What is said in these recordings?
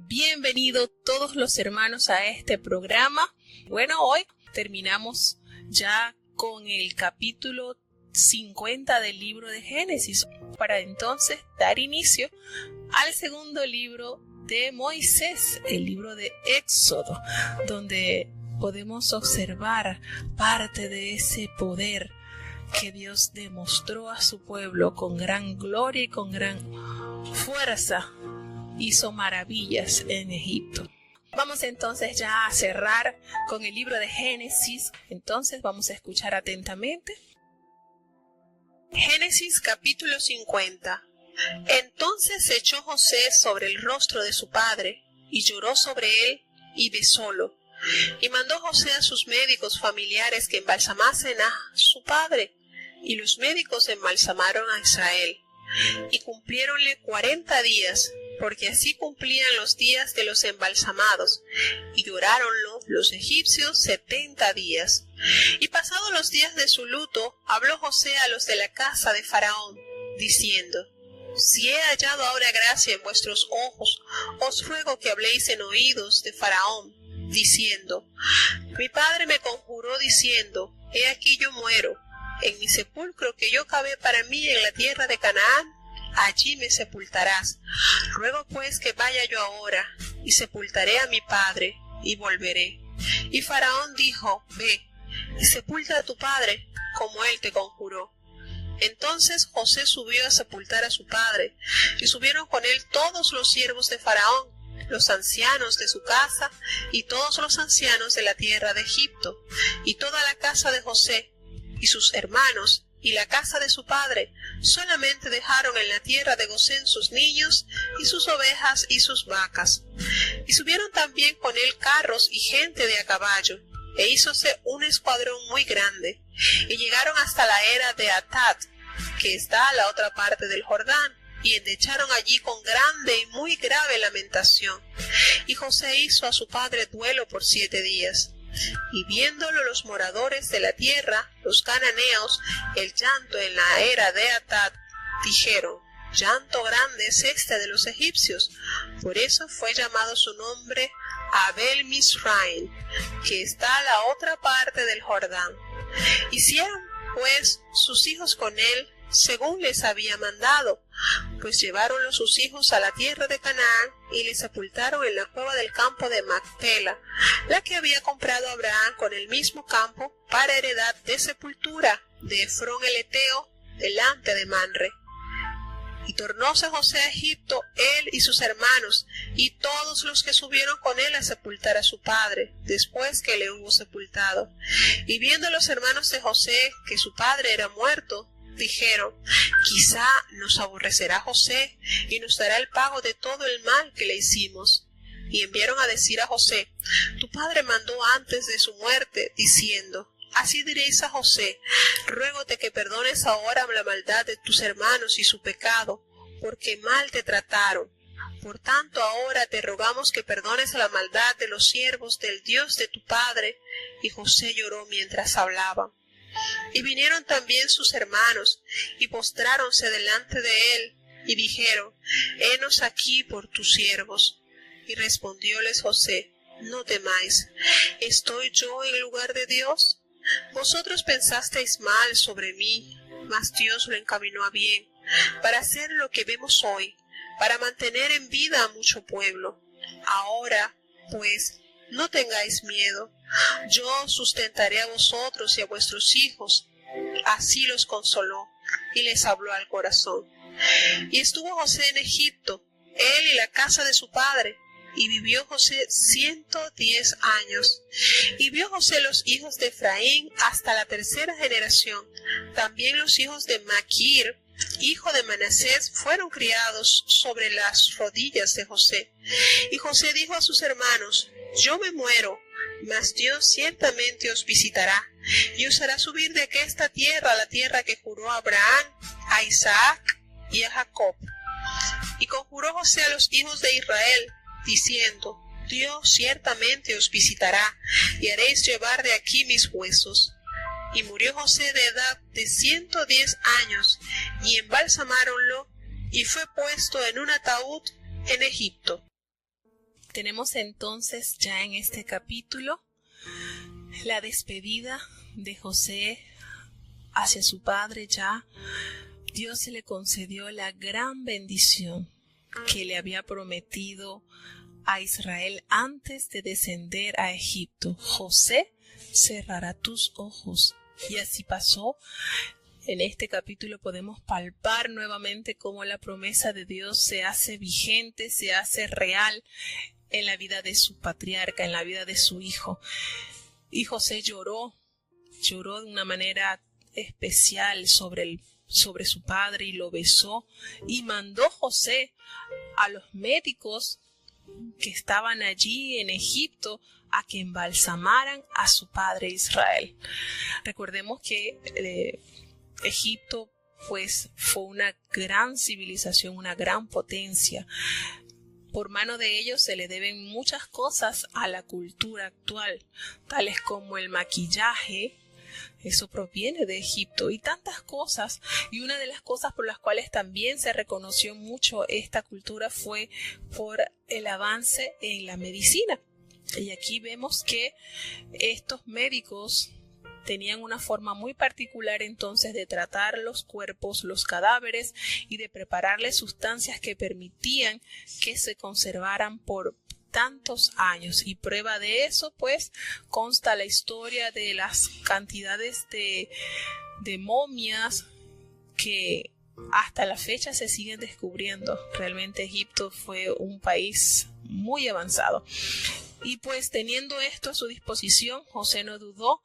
Bienvenidos todos los hermanos a este programa. Bueno, hoy terminamos ya con el capítulo 50 del libro de Génesis, para entonces dar inicio al segundo libro de Moisés, el libro de Éxodo, donde podemos observar parte de ese poder que Dios demostró a su pueblo con gran gloria y con gran fuerza. Hizo maravillas en Egipto. Vamos entonces ya a cerrar con el libro de Génesis. Entonces vamos a escuchar atentamente. Génesis capítulo 50. Entonces se echó José sobre el rostro de su padre, y lloró sobre él, y besólo. Y mandó José a sus médicos familiares que embalsamasen a su padre, y los médicos embalsamaron a Israel. Y cumpliéronle 40 días, porque así cumplían los días de los embalsamados, y lloráronlo los egipcios 70 días. Y pasados los días de su luto, habló José a los de la casa de Faraón, diciendo: Si he hallado ahora gracia en vuestros ojos, os ruego que habléis en oídos de Faraón, diciendo: Mi padre me conjuró diciendo: He aquí yo muero, en mi sepulcro que yo cavé para mí en la tierra de Canaán, allí me sepultarás. Ruego pues que vaya yo ahora, y sepultaré a mi padre, y volveré. Y Faraón dijo: Ve, y sepulta a tu padre, como él te conjuró. Entonces José subió a sepultar a su padre, y subieron con él todos los siervos de Faraón, los ancianos de su casa, y todos los ancianos de la tierra de Egipto, y toda la casa de José, y sus hermanos, y la casa de su padre. Solamente dejaron en la tierra de Gosén sus niños, y sus ovejas, y sus vacas. Y subieron también con él carros y gente de a caballo, e hízose un escuadrón muy grande, y llegaron hasta la era de Atad, que está a la otra parte del Jordán, y endecharon allí con grande y muy grave lamentación. Y José hizo a su padre duelo por 7 días. Y viéndolo los moradores de la tierra, los cananeos, el llanto en la era de Atad, dijeron: Llanto grande es este de los egipcios. Por eso fue llamado su nombre Abel Misraim, que está a la otra parte del Jordán. Hicieron pues sus hijos con él según les había mandado, pues lleváronlo sus hijos a la tierra de Canaán, y le sepultaron en la cueva del campo de Macpela, la que había comprado Abraham con el mismo campo para heredad de sepultura de Efrón el Eteo, delante de Manre. Y tornóse José a Egipto, él y sus hermanos, y todos los que subieron con él a sepultar a su padre, después que le hubo sepultado. Y viendo los hermanos de José que su padre era muerto, dijeron: Quizá nos aborrecerá José, y nos dará el pago de todo el mal que le hicimos. Y enviaron a decir a José: Tu padre mandó antes de su muerte, diciendo: Así diréis a José: Ruégote que perdones ahora la maldad de tus hermanos y su pecado, porque mal te trataron. Por tanto ahora te rogamos que perdones la maldad de los siervos del Dios de tu padre. Y José lloró mientras hablaban. Y vinieron también sus hermanos, y postráronse delante de él, y dijeron: Henos aquí por tus siervos. Y respondióles José: No temáis, ¿estoy yo en lugar de Dios? Vosotros pensasteis mal sobre mí, mas Dios lo encaminó a bien, para hacer lo que vemos hoy, para mantener en vida a mucho pueblo. Ahora, pues, no tengáis miedo, yo os sustentaré a vosotros y a vuestros hijos. Así los consoló, y les habló al corazón. Y estuvo José en Egipto, él y la casa de su padre, y vivió José 110 años. Y vio José los hijos de Efraín hasta la 3ª generación. También los hijos de Maquir, hijo de Manasés, fueron criados sobre las rodillas de José. Y José dijo a sus hermanos: Yo me muero, mas Dios ciertamente os visitará, y os hará subir de aquesta tierra a la tierra que juró a Abraham, a Isaac y a Jacob. Y conjuró José a los hijos de Israel, diciendo: Dios ciertamente os visitará, y haréis llevar de aquí mis huesos. Y murió José de edad de 110 años, y embalsamáronlo, y fue puesto en un ataúd en Egipto. Tenemos entonces ya en este capítulo la despedida de José hacia su padre. Ya Dios le concedió la gran bendición que le había prometido a Israel antes de descender a Egipto. José cerrará tus ojos. Y así pasó. En este capítulo podemos palpar nuevamente cómo la promesa de Dios se hace vigente, se hace real en la vida de su patriarca, en la vida de su hijo. Y José lloró de una manera especial sobre su padre y lo besó. Y mandó José a los médicos que estaban allí en Egipto a que embalsamaran a su padre Israel. Recordemos que Egipto pues fue una gran civilización, una gran potencia. Por mano de ellos se le deben muchas cosas a la cultura actual, tales como el maquillaje. Eso proviene de Egipto, y tantas cosas. Y una de las cosas por las cuales también se reconoció mucho esta cultura fue por el avance en la medicina. Y aquí vemos que estos médicos tenían una forma muy particular entonces de tratar los cuerpos, los cadáveres, y de prepararles sustancias que permitían que se conservaran por tantos años. Y prueba de eso pues consta la historia de las cantidades de momias que hasta la fecha se siguen descubriendo. Realmente Egipto fue un país muy avanzado. Y pues teniendo esto a su disposición, José no dudó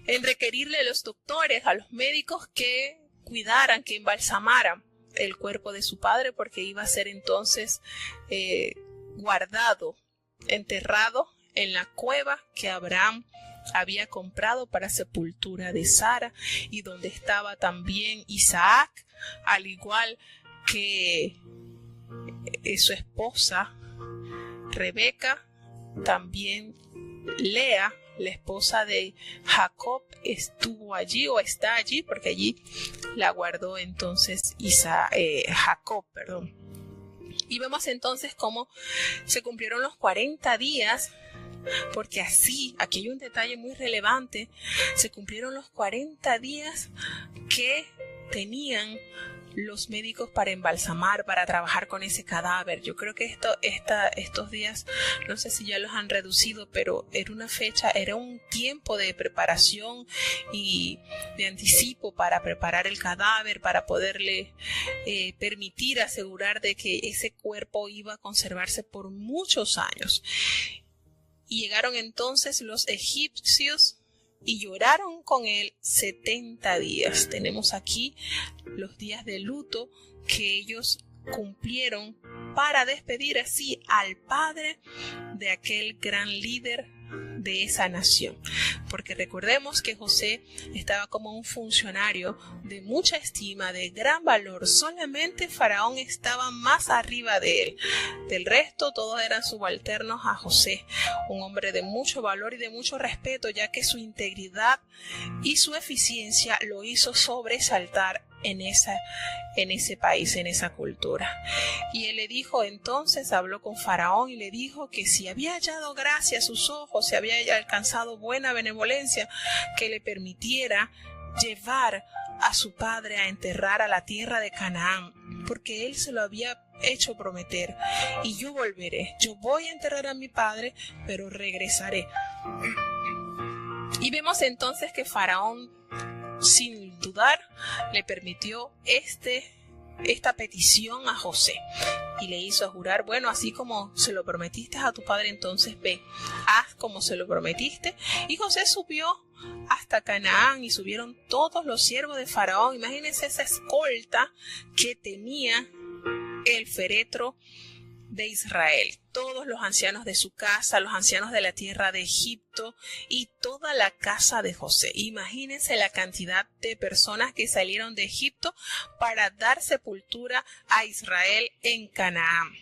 en requerirle a los doctores, a los médicos, que cuidaran, que embalsamaran el cuerpo de su padre, porque iba a ser entonces guardado, enterrado en la cueva que Abraham había comprado para sepultura de Sara, y donde estaba también Isaac, al igual que su esposa Rebeca. También Lea, la esposa de Jacob, estuvo allí o está allí, porque allí la guardó entonces Jacob. Y vemos entonces cómo se cumplieron los 40 días, porque aquí hay un detalle muy relevante. Se cumplieron los 40 días que tenían los médicos para embalsamar, para trabajar con ese cadáver. Yo creo que estos días, no sé si ya los han reducido, pero era una fecha, era un tiempo de preparación y de anticipo para preparar el cadáver, para poderle permitir asegurar de que ese cuerpo iba a conservarse por muchos años. Y llegaron entonces los egipcios y lloraron con él 70 días. Tenemos aquí los días de luto que ellos cumplieron para despedir así al padre de aquel gran líder de esa nación. Porque recordemos que José estaba como un funcionario de mucha estima, de gran valor. Solamente Faraón estaba más arriba de él. Del resto, todos eran subalternos a José, un hombre de mucho valor y de mucho respeto, ya que su integridad y su eficiencia lo hizo sobresaltar en ese país, en esa cultura. Y él le dijo entonces, habló con Faraón y le dijo que si había hallado gracia a sus ojos, si había alcanzado buena benevolencia, que le permitiera llevar a su padre a enterrar a la tierra de Canaán, porque él se lo había hecho prometer. Y yo volveré, yo voy a enterrar a mi padre, pero regresaré. Y vemos entonces que Faraón, sin dudar, le permitió esta petición a José y le hizo jurar: bueno, así como se lo prometiste a tu padre, entonces ve, haz como se lo prometiste. Y José subió hasta Canaán y subieron todos los siervos de Faraón. Imagínense esa escolta que tenía el féretro de Israel, todos los ancianos de su casa, los ancianos de la tierra de Egipto y toda la casa de José. Imagínense la cantidad de personas que salieron de Egipto para dar sepultura a Israel en Canaán,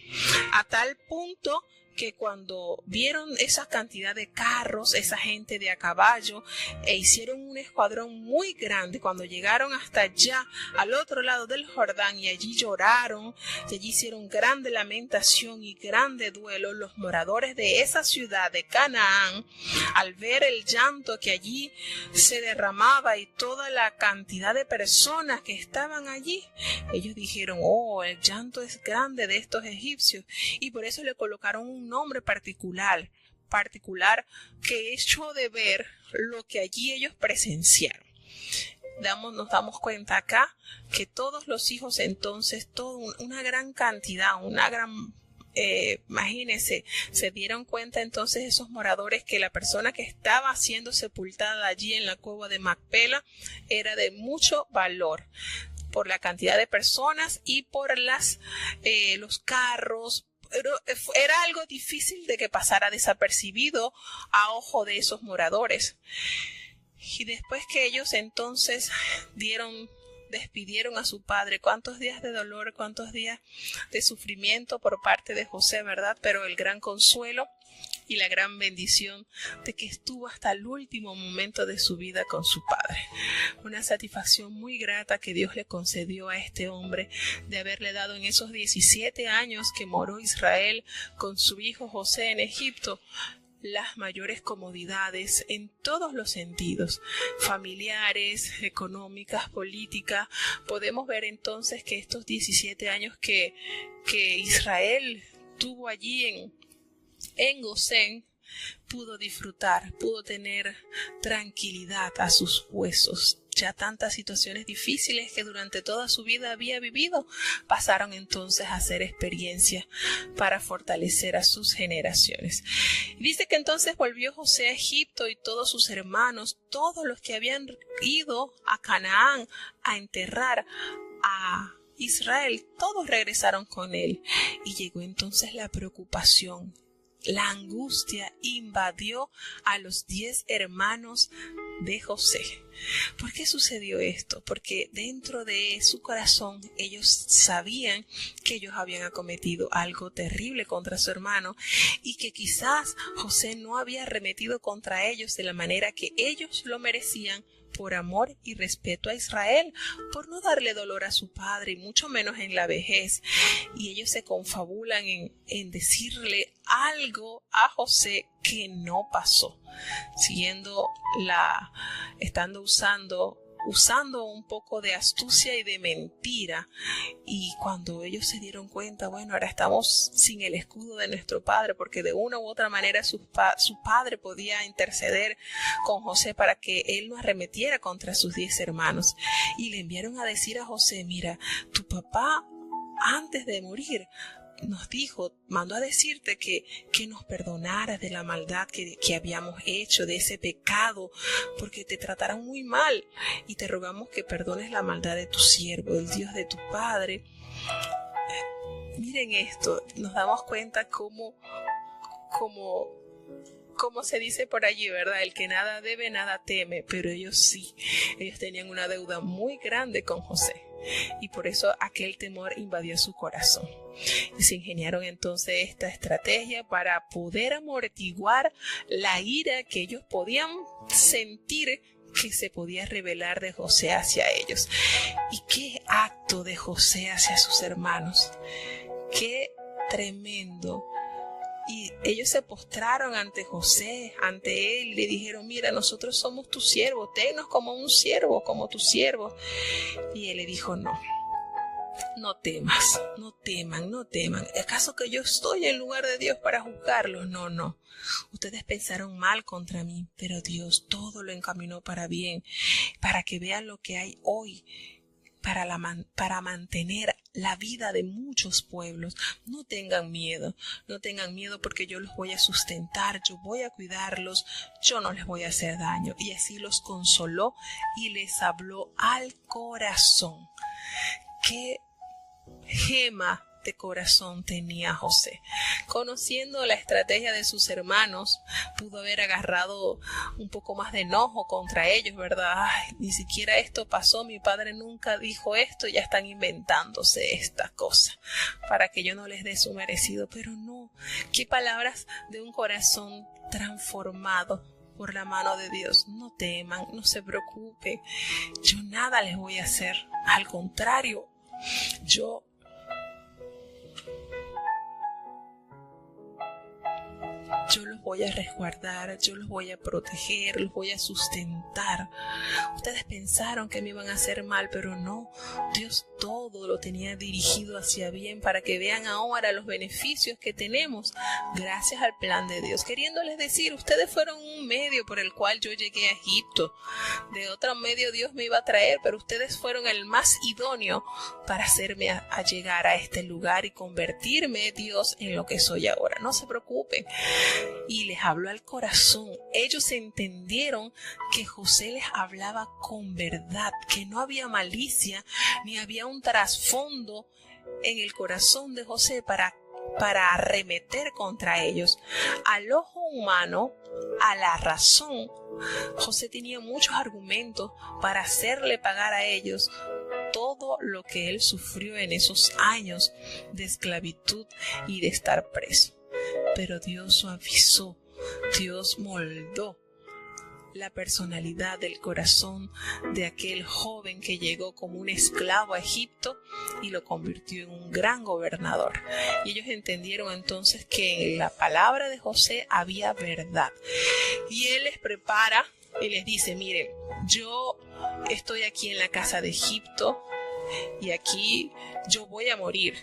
a tal punto que cuando vieron esa cantidad de carros, esa gente de a caballo, hicieron un escuadrón muy grande. Cuando llegaron hasta allá, al otro lado del Jordán, y allí lloraron, y allí hicieron grande lamentación y grande duelo, los moradores de esa ciudad de Canaán, al ver el llanto que allí se derramaba y toda la cantidad de personas que estaban allí, ellos dijeron: oh, el llanto es grande de estos egipcios, y por eso le colocaron un nombre particular que echó de ver lo que allí ellos presenciaron. Nos damos cuenta acá que todos los hijos entonces, una gran cantidad, imagínense, se dieron cuenta entonces esos moradores que la persona que estaba siendo sepultada allí en la cueva de Macpela era de mucho valor, por la cantidad de personas y por los carros. Era algo difícil de que pasara desapercibido a ojo de esos moradores. Y después que ellos entonces despidieron a su padre, cuántos días de dolor, cuántos días de sufrimiento por parte de José, ¿verdad? Pero el gran consuelo y la gran bendición de que estuvo hasta el último momento de su vida con su padre. Una satisfacción muy grata que Dios le concedió a este hombre de haberle dado en esos 17 años que moró Israel con su hijo José en Egipto las mayores comodidades en todos los sentidos, familiares, económicas, políticas. Podemos ver entonces que estos 17 años que Israel tuvo allí en Gosén, pudo disfrutar, pudo tener tranquilidad a sus huesos. Ya tantas situaciones difíciles que durante toda su vida había vivido, pasaron entonces a ser experiencia para fortalecer a sus generaciones. Dice que entonces volvió José a Egipto y todos sus hermanos, todos los que habían ido a Canaán a enterrar a Israel, todos regresaron con él. Y llegó entonces la preocupación. La angustia invadió a los 10 hermanos de José. ¿Por qué sucedió esto? Porque dentro de su corazón ellos sabían que ellos habían acometido algo terrible contra su hermano y que quizás José no había arremetido contra ellos de la manera que ellos lo merecían, por amor y respeto a Israel, por no darle dolor a su padre y mucho menos en la vejez. Y ellos se confabulan en decirle algo a José que no pasó, estando usando un poco de astucia y de mentira. Y cuando ellos se dieron cuenta, bueno, ahora estamos sin el escudo de nuestro padre, porque de una u otra manera su padre podía interceder con José para que él no arremetiera contra sus 10 hermanos. Y le enviaron a decir a José: mira, tu papá antes de morir mandó a decirte que nos perdonaras de la maldad que habíamos hecho, de ese pecado, porque te trataron muy mal, y te rogamos que perdones la maldad de tu siervo, el Dios de tu padre. Miren esto, nos damos cuenta cómo se dice por allí, ¿verdad? El que nada debe, nada teme. Pero ellos tenían una deuda muy grande con José, y por eso aquel temor invadió su corazón. Y se ingeniaron entonces esta estrategia para poder amortiguar la ira que ellos podían sentir que se podía revelar de José hacia ellos. Y qué acto de José hacia sus hermanos, qué tremendo. Y ellos se postraron ante José, ante él, y le dijeron: mira, nosotros somos tus siervos, tennos como un siervo, como tus siervos. Y él le dijo: no temas, no teman. ¿Acaso que yo estoy en lugar de Dios para juzgarlos? No. Ustedes pensaron mal contra mí, pero Dios todo lo encaminó para bien, para que vean lo que hay hoy, para mantener la vida de muchos pueblos. No tengan miedo porque yo los voy a sustentar, yo voy a cuidarlos, yo no les voy a hacer daño. Y así los consoló y les habló al corazón. Qué gema fuerte corazón tenía José. Conociendo la estrategia de sus hermanos, pudo haber agarrado un poco más de enojo contra ellos, ¿verdad? Ay, ni siquiera esto pasó, mi padre nunca dijo esto, ya están inventándose estas cosas para que yo no les dé su merecido. Pero no, qué palabras de un corazón transformado por la mano de Dios. No teman, no se preocupen, yo nada les voy a hacer, al contrario, yo los voy a resguardar, yo los voy a proteger, los voy a sustentar. Ustedes pensaron que me iban a hacer mal, pero no. Dios todo lo tenía dirigido hacia bien para que vean ahora los beneficios que tenemos gracias al plan de Dios. Queriéndoles decir, ustedes fueron un medio por el cual yo llegué a Egipto. De otro medio Dios me iba a traer, pero ustedes fueron el más idóneo para hacerme a llegar a este lugar y convertirme, Dios, en lo que soy ahora. No se preocupen. Y les habló al corazón. Ellos entendieron que José les hablaba con verdad, que no había malicia, ni había un trasfondo en el corazón de José para arremeter contra ellos. Al ojo humano, a la razón, José tenía muchos argumentos para hacerle pagar a ellos todo lo que él sufrió en esos años de esclavitud y de estar preso. Pero Dios suavizó, Dios moldó la personalidad del corazón de aquel joven que llegó como un esclavo a Egipto y lo convirtió en un gran gobernador. Y ellos entendieron entonces que en la palabra de José había verdad. Y él les prepara y les dice, miren, yo estoy aquí en la casa de Egipto y aquí yo voy a morir.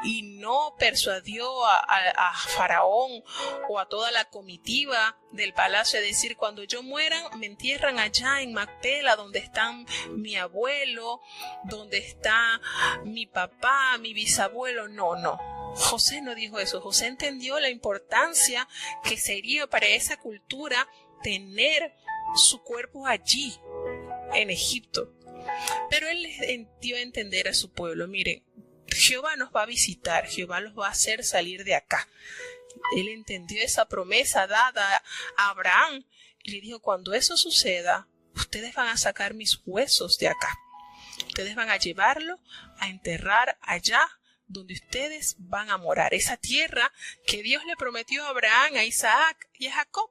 Y no persuadió a Faraón o a toda la comitiva del palacio a decir, cuando yo muera me entierran allá en Macpela, donde están mi abuelo, donde está mi papá, mi bisabuelo. No. José no dijo eso. José entendió la importancia que sería para esa cultura tener su cuerpo allí, en Egipto. Pero él les dio a entender a su pueblo, miren, Jehová nos va a visitar, Jehová los va a hacer salir de acá. Él entendió esa promesa dada a Abraham y le dijo, cuando eso suceda, ustedes van a sacar mis huesos de acá. Ustedes van a llevarlo a enterrar allá donde ustedes van a morar. Esa tierra que Dios le prometió a Abraham, a Isaac y a Jacob,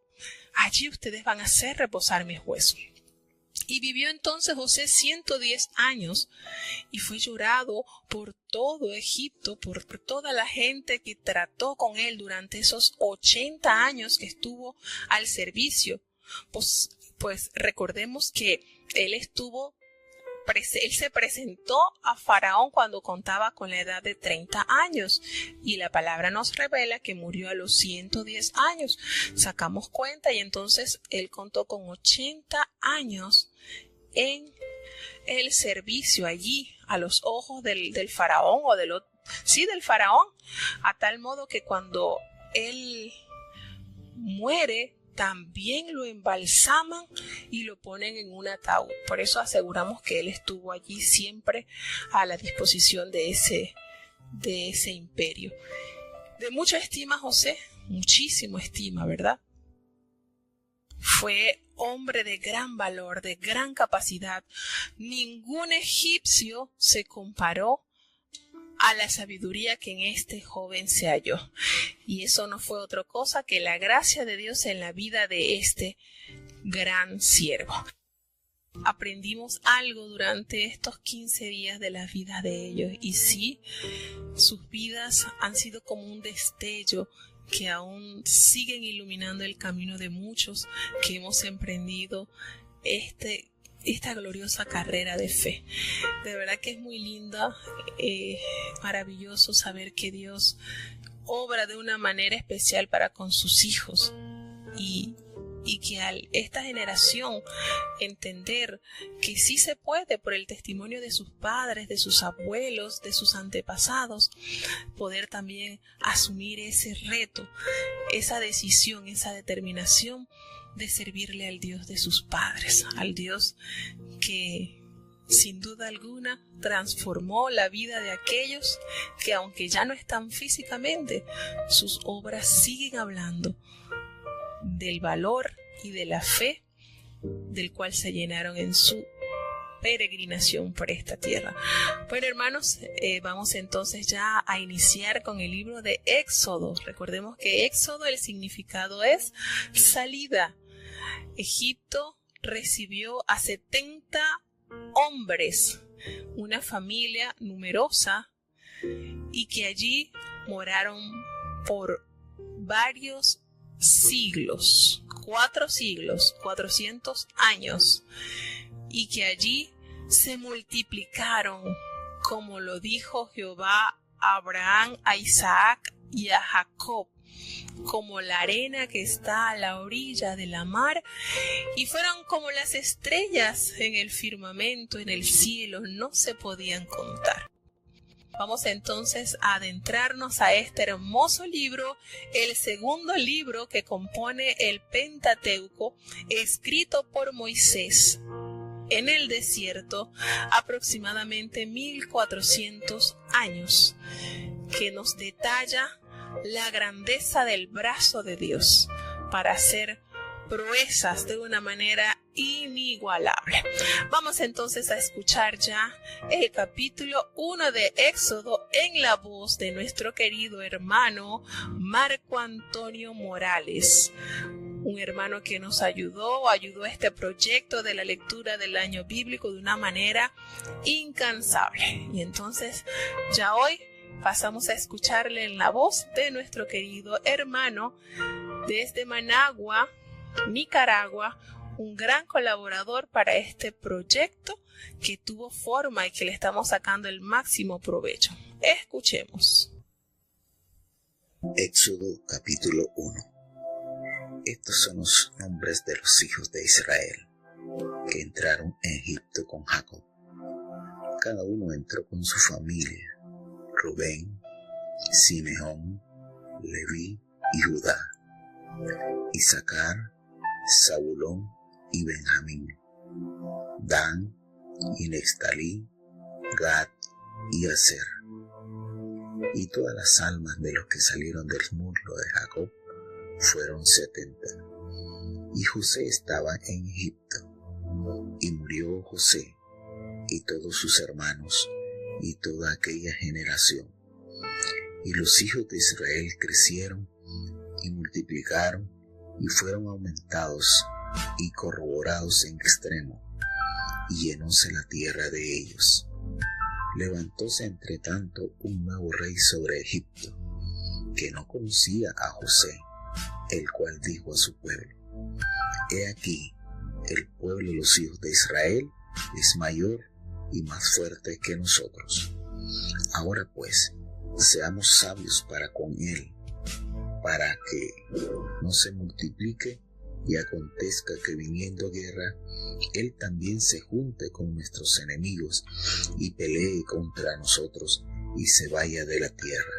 allí ustedes van a hacer reposar mis huesos. Y vivió entonces José 110 años y fue llorado por todo Egipto, por toda la gente que trató con él durante esos 80 años que estuvo al servicio. Pues recordemos que él se presentó a Faraón cuando contaba con la edad de 30 años y la palabra nos revela que murió a los 110 años. Sacamos cuenta y entonces él contó con 80 años en el servicio allí a los ojos del faraón o del faraón, a tal modo que cuando él muere también lo embalsaman y lo ponen en un ataúd. Por eso aseguramos que él estuvo allí siempre a la disposición de ese imperio. De mucha estima José, muchísimo estima, ¿verdad? Fue hombre de gran valor, de gran capacidad. Ningún egipcio se comparó a la sabiduría que en este joven se halló. Y eso no fue otra cosa que la gracia de Dios en la vida de este gran siervo. Aprendimos algo durante estos 15 días de las vidas de ellos. Y sí, sus vidas han sido como un destello que aún siguen iluminando el camino de muchos que hemos emprendido esta gloriosa carrera de fe. De verdad que es muy linda, maravilloso saber que Dios obra de una manera especial para con sus hijos y que al esta generación entender que sí se puede por el testimonio de sus padres, de sus abuelos, de sus antepasados, poder también asumir ese reto, esa decisión, esa determinación de servirle al Dios de sus padres, al Dios que sin duda alguna, transformó la vida de aquellos que, aunque ya no están físicamente, sus obras siguen hablando del valor y de la fe del cual se llenaron en su peregrinación por esta tierra. Bueno, hermanos, vamos entonces ya a iniciar con el libro de Éxodo. Recordemos que Éxodo, el significado es salida. Egipto recibió a 70 hombres, una familia numerosa, y que allí moraron por varios siglos, 4 siglos, 400 años, y que allí se multiplicaron, como lo dijo Jehová a Abraham, a Isaac y a Jacob, como la arena que está a la orilla de la mar, y fueron como las estrellas en el firmamento, en el cielo, no se podían contar. Vamos entonces a adentrarnos a este hermoso libro, el segundo libro que compone el Pentateuco, escrito por Moisés en el desierto aproximadamente 1400 años, que nos detalla la grandeza del brazo de Dios para hacer proezas de una manera inigualable. Vamos entonces a escuchar ya el capítulo 1 de Éxodo en la voz de nuestro querido hermano Marco Antonio Morales, un hermano que nos ayudó a este proyecto de la lectura del año bíblico de una manera incansable. Y entonces ya hoy pasamos a escucharle en la voz de nuestro querido hermano desde Managua, Nicaragua, un gran colaborador para este proyecto que tuvo forma y que le estamos sacando el máximo provecho. Escuchemos. Éxodo capítulo 1. Estos son los nombres de los hijos de Israel que entraron en Egipto con Jacob. Cada uno entró con su familia: Rubén, Simeón, Leví y Judá, Isaacar, Zabulón y Benjamín, Dan y Neftalí, Gad y Aser. Y todas las almas de los que salieron del muslo de Jacob fueron 70. Y José estaba en Egipto. Y murió José y todos sus hermanos y toda aquella generación. Y los hijos de Israel crecieron y multiplicaron y fueron aumentados y corroborados en extremo, y llenóse la tierra de ellos. Levantóse entre tanto un nuevo rey sobre Egipto, que no conocía a José, el cual dijo a su pueblo: He aquí, el pueblo de los hijos de Israel es mayor y más fuerte que nosotros. Ahora pues, seamos sabios para con él, para que no se multiplique y acontezca que viniendo guerra, él también se junte con nuestros enemigos y pelee contra nosotros y se vaya de la tierra.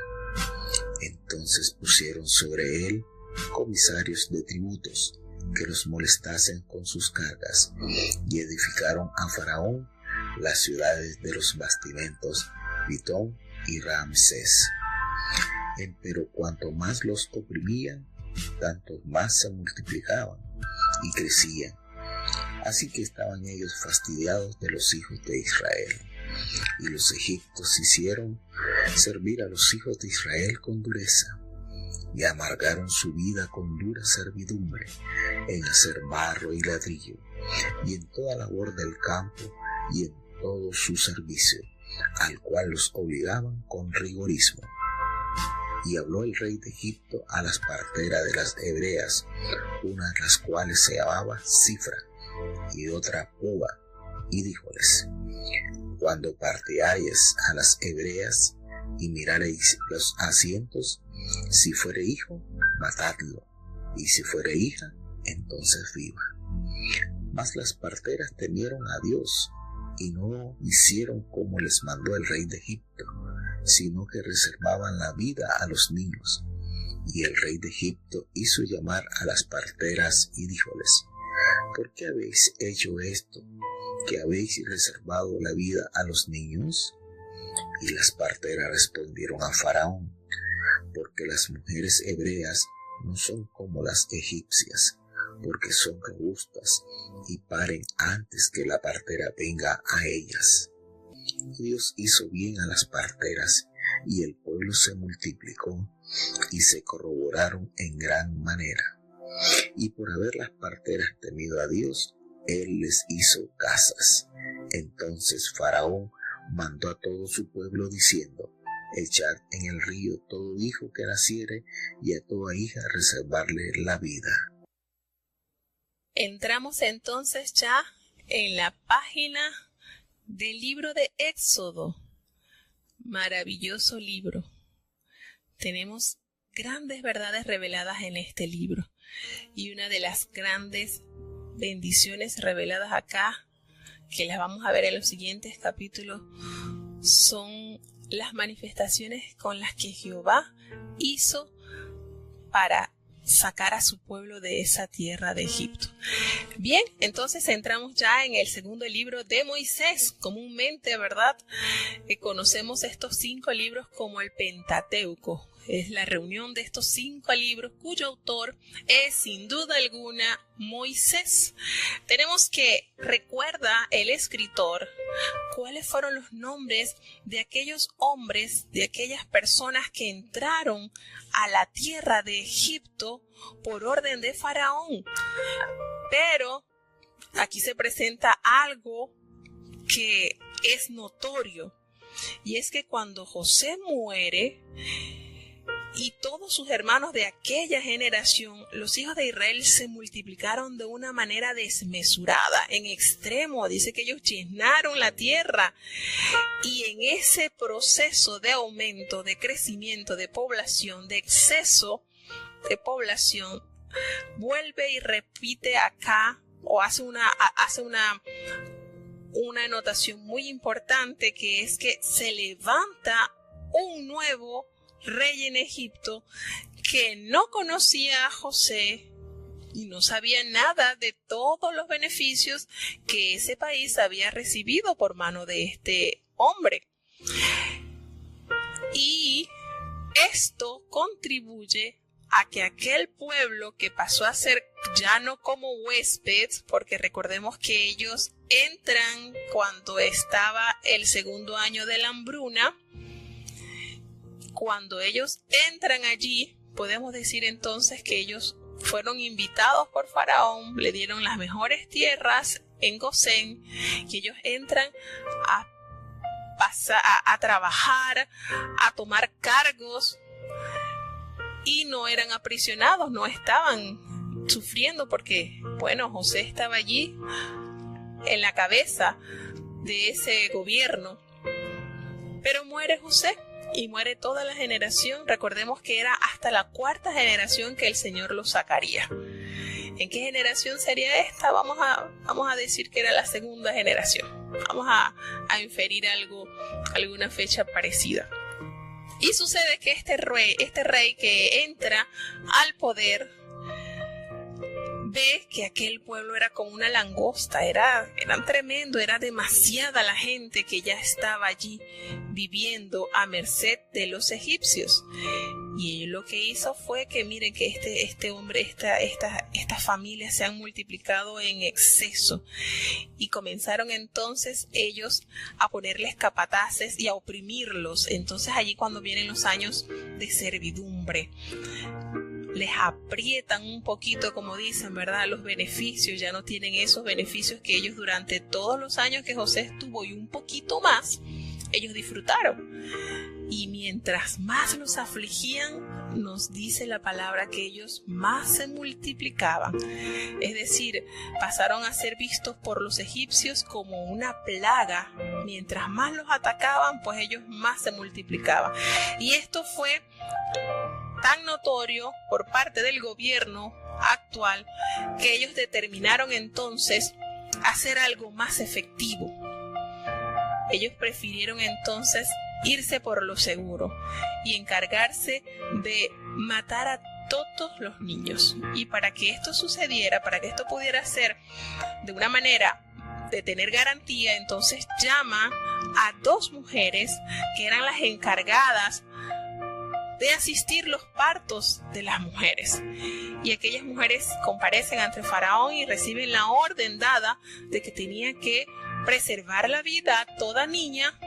Entonces pusieron sobre él comisarios de tributos que los molestasen con sus cargas, y edificaron a Faraón las ciudades de los bastimentos Pitón y Ramsés. Pero cuanto más los oprimían, tanto más se multiplicaban y crecían. Así que estaban ellos fastidiados de los hijos de Israel. Y los egipcios hicieron servir a los hijos de Israel con dureza, y amargaron su vida con dura servidumbre, en hacer barro y ladrillo, y en toda labor del campo, y en todo su servicio, al cual los obligaban con rigorismo. Y habló el rey de Egipto a las parteras de las hebreas, una de las cuales se llamaba Cifra, y otra Puba, y díjoles: Cuando parteáis a las hebreas, y miraréis los asientos, si fuere hijo, matadlo, y si fuere hija, entonces viva. Mas las parteras temieron a Dios, y no hicieron como les mandó el rey de Egipto, sino que reservaban la vida a los niños. Y el rey de Egipto hizo llamar a las parteras y díjoles: ¿Por qué habéis hecho esto? que habéis reservado la vida a los niños? Y las parteras respondieron a Faraón: porque las mujeres hebreas no son como las egipcias, porque son robustas y paren antes que la partera venga a ellas. Y Dios hizo bien a las parteras, y el pueblo se multiplicó y se corroboraron en gran manera. Y por haber las parteras temido a Dios, Él les hizo casas. Entonces Faraón mandó a todo su pueblo diciendo: echad en el río todo hijo que naciere, y a toda hija reservarle la vida. Entramos entonces ya en la página del libro de Éxodo. Maravilloso libro. Tenemos grandes verdades reveladas en este libro. Y una de las grandes bendiciones reveladas acá, que las vamos a ver en los siguientes capítulos, son las manifestaciones con las que Jehová hizo para sacar a su pueblo de esa tierra de Egipto. Bien, entonces entramos ya en el segundo libro de Moisés. Comúnmente, ¿verdad? Conocemos estos 5 libros como el Pentateuco. Es la reunión de estos 5 libros cuyo autor es sin duda alguna Moisés. Tenemos que recuerda el escritor cuáles fueron los nombres de aquellos hombres, de aquellas personas que entraron a la tierra de Egipto por orden de Faraón. Pero aquí se presenta algo que es notorio, y es que cuando José muere y todos sus hermanos de aquella generación, los hijos de Israel se multiplicaron de una manera desmesurada, en extremo. Dice que ellos llenaron la tierra, y en ese proceso de aumento, de crecimiento, de población, de exceso de población, vuelve y repite acá, o hace una anotación muy importante, que es que se levanta un nuevo rey en Egipto que no conocía a José y no sabía nada de todos los beneficios que ese país había recibido por mano de este hombre. Y esto contribuye a que aquel pueblo que pasó a ser ya no como huésped, porque recordemos que ellos entran cuando estaba el segundo año de la hambruna. Cuando ellos entran allí, podemos decir entonces que ellos fueron invitados por Faraón, le dieron las mejores tierras en Gosén, y ellos entran a trabajar, a tomar cargos, y no eran aprisionados, no estaban sufriendo, porque, bueno, José estaba allí en la cabeza de ese gobierno. Pero muere José y muere toda la generación. Recordemos que era hasta la 4ª generación que el Señor lo sacaría. ¿En qué generación sería esta? Vamos a decir que era la 2ª generación. Vamos a inferir alguna fecha parecida. Y sucede que este rey que entra al poder ve que aquel pueblo era como una langosta, eran tremendo, era demasiada la gente que ya estaba allí viviendo a merced de los egipcios. Y lo que hizo fue que miren que este hombre, estas familias se han multiplicado en exceso, y comenzaron entonces ellos a ponerles capataces y a oprimirlos. Entonces allí, cuando vienen los años de servidumbre, les aprietan un poquito, como dicen, ¿verdad? Los beneficios, ya no tienen esos beneficios que ellos durante todos los años que José estuvo y un poquito más, ellos disfrutaron. Y mientras más los afligían, nos dice la palabra que ellos más se multiplicaban. Es decir, pasaron a ser vistos por los egipcios como una plaga. Mientras más los atacaban, pues ellos más se multiplicaban. Y esto fue tan notorio por parte del gobierno actual que ellos determinaron entonces hacer algo más efectivo. Ellos prefirieron entonces irse por lo seguro y encargarse de matar a todos los niños. Y para que esto sucediera, para que esto pudiera ser de una manera de tener garantía, entonces llama a 2 mujeres que eran las encargadas de asistir los partos de las mujeres. Y aquellas mujeres comparecen ante Faraón y reciben la orden dada de que tenían que preservar la vida a toda niña,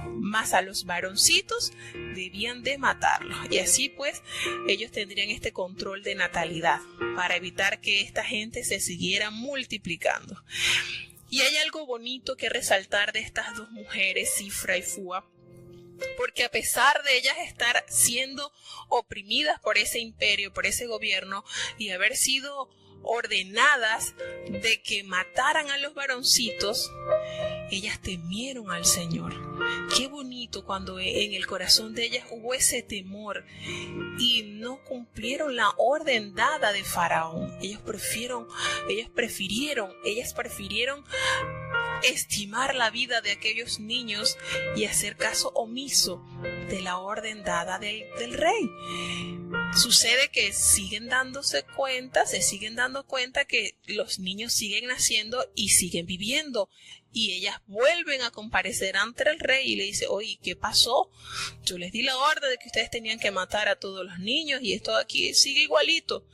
más a los varoncitos debían de matarlos. Y así pues ellos tendrían este control de natalidad para evitar que esta gente se siguiera multiplicando. Y hay algo bonito que resaltar de estas 2 mujeres, Sifra y Fua, porque a pesar de ellas estar siendo oprimidas por ese imperio, por ese gobierno, y haber sido ordenadas de que mataran a los varoncitos, ellas temieron al Señor. Qué bonito cuando en el corazón de ellas hubo ese temor y no cumplieron la orden dada de Faraón. Ellas prefirieron estimar la vida de aquellos niños y hacer caso omiso de la orden dada del rey. Sucede que se siguen dando cuenta que los niños siguen naciendo y siguen viviendo. Y ellas vuelven a comparecer ante el rey y le dice: oye, ¿qué pasó? Yo les di la orden de que ustedes tenían que matar a todos los niños y esto aquí sigue igualito.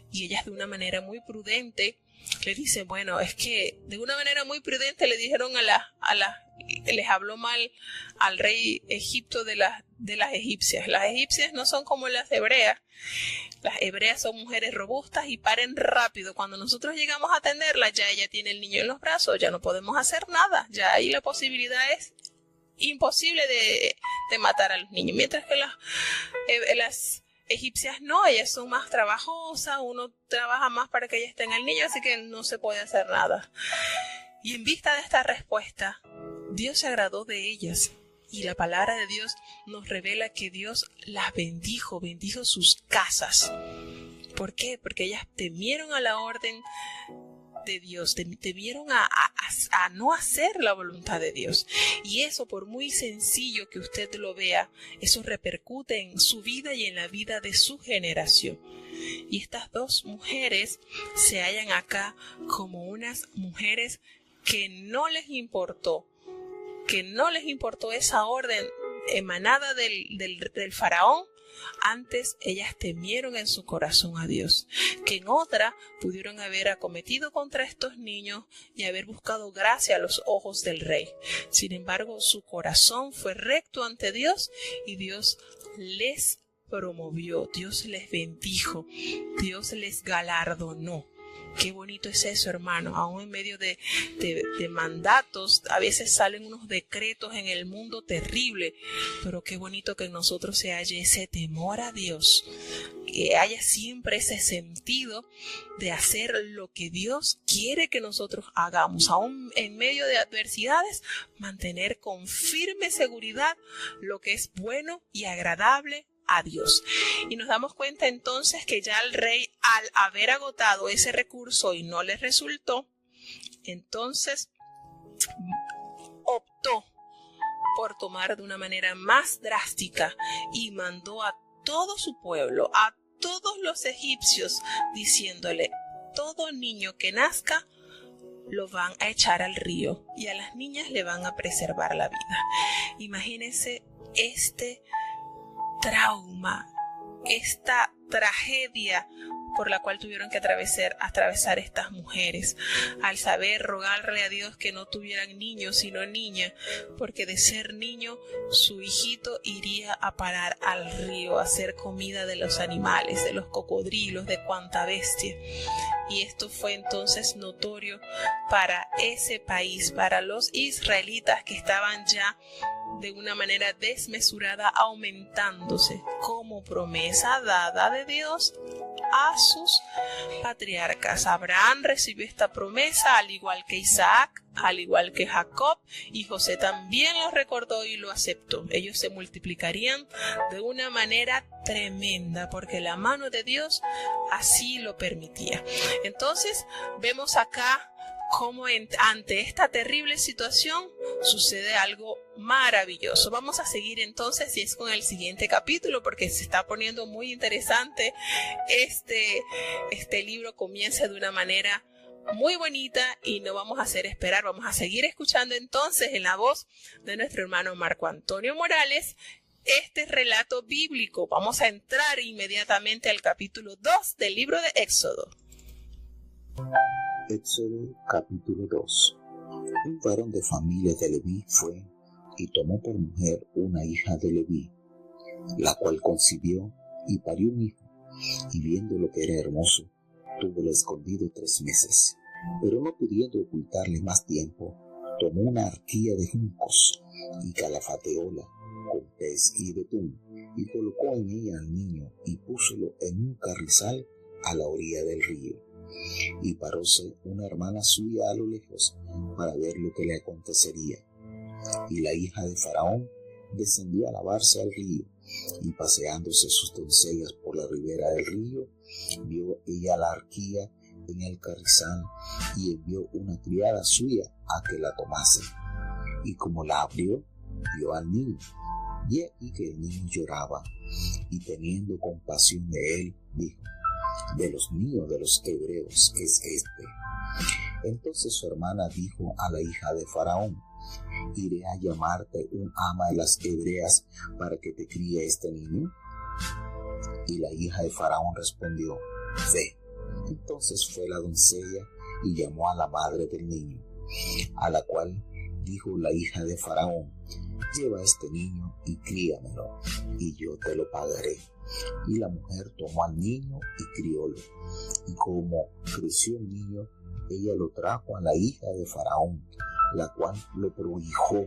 Y ellas de una manera muy prudente le dicen, bueno, es que de una manera muy prudente le dijeron les habló mal al rey Egipto de las egipcias. Las egipcias no son como las hebreas. Las hebreas son mujeres robustas y paren rápido. Cuando nosotros llegamos a atenderlas, ya ella tiene el niño en los brazos, ya no podemos hacer nada. Ya ahí la posibilidad es imposible de matar a los niños. Mientras que las egipcias no, ellas son más trabajosas, uno trabaja más para que ellas tengan el niño, así que no se puede hacer nada. Y en vista de esta respuesta, Dios se agradó de ellas. Y la palabra de Dios nos revela que Dios las bendijo sus casas. ¿Por qué? Porque ellas temieron a la orden de Dios, temieron a no hacer la voluntad de Dios. Y eso, por muy sencillo que usted lo vea, eso repercute en su vida y en la vida de su generación. Y estas 2 mujeres se hallan acá como unas mujeres que no les importó esa orden emanada del faraón. Antes ellas temieron en su corazón a Dios, que en otra pudieron haber acometido contra estos niños y haber buscado gracia a los ojos del rey. Sin embargo, su corazón fue recto ante Dios y Dios les promovió, Dios les bendijo, Dios les galardonó. Qué bonito es eso, hermano. Aún en medio de mandatos, a veces salen unos decretos en el mundo terrible, pero qué bonito que en nosotros se halle ese temor a Dios, que haya siempre ese sentido de hacer lo que Dios quiere que nosotros hagamos. Aún en medio de adversidades, mantener con firme seguridad lo que es bueno y agradable a Dios. Y nos damos cuenta entonces que ya el rey, al haber agotado ese recurso y no le resultó, entonces optó por tomar de una manera más drástica y mandó a todo su pueblo, a todos los egipcios, diciéndole: todo niño que nazca lo van a echar al río y a las niñas le van a preservar la vida. Imagínense este trauma, esta tragedia por la cual tuvieron que atravesar estas mujeres, al saber rogarle a Dios que no tuvieran niños sino niña, porque de ser niño su hijito iría a parar al río a ser comida de los animales, de los cocodrilos, de cuanta bestia. Y esto fue entonces notorio para ese país, para los israelitas que estaban ya de una manera desmesurada aumentándose como promesa dada de Dios a sus patriarcas. Abraham recibió esta promesa, al igual que Isaac, al igual que Jacob, y José también lo recordó y lo aceptó. Ellos se multiplicarían de una manera tremenda porque la mano de Dios así lo permitía. Entonces vemos acá cómo ante esta terrible situación sucede algo maravilloso. Vamos a seguir entonces, y es con el siguiente capítulo, porque se está poniendo muy interesante. Este libro comienza de una manera muy bonita y no vamos a hacer esperar. Vamos a seguir escuchando entonces en la voz de nuestro hermano Marco Antonio Morales este relato bíblico. Vamos a entrar inmediatamente al capítulo 2 del libro de Éxodo. Éxodo capítulo 2. Un varón de familia de Leví fue y tomó por mujer una hija de Leví, la cual concibió y parió un hijo, y viendo lo que era hermoso, túvolo escondido 3 meses. Pero no pudiendo ocultarle más tiempo, tomó una arquilla de juncos y calafateóla con pez y betún, y colocó en ella al niño y púsolo en un carrizal a la orilla del río. Y paróse una hermana suya a lo lejos para ver lo que le acontecería. Y la hija de Faraón descendió a lavarse al río, y paseándose sus doncellas por la ribera del río, vio ella la arquilla en el carrizal, y envió una criada suya a que la tomase. Y como la abrió, vio al niño, y aquí que el niño lloraba, y teniendo compasión de él, dijo: de los míos, de los hebreos, es este. Entonces su hermana dijo a la hija de Faraón: ¿iré a llamarte un ama de las hebreas para que te críe este niño? Y la hija de Faraón respondió: ve. Entonces fue la doncella y llamó a la madre del niño, a la cual dijo la hija de Faraón: lleva este niño y críamelo, y yo te lo pagaré. Y la mujer tomó al niño y criólo, y como creció el niño, ella lo trajo a la hija de Faraón, la cual lo prohijó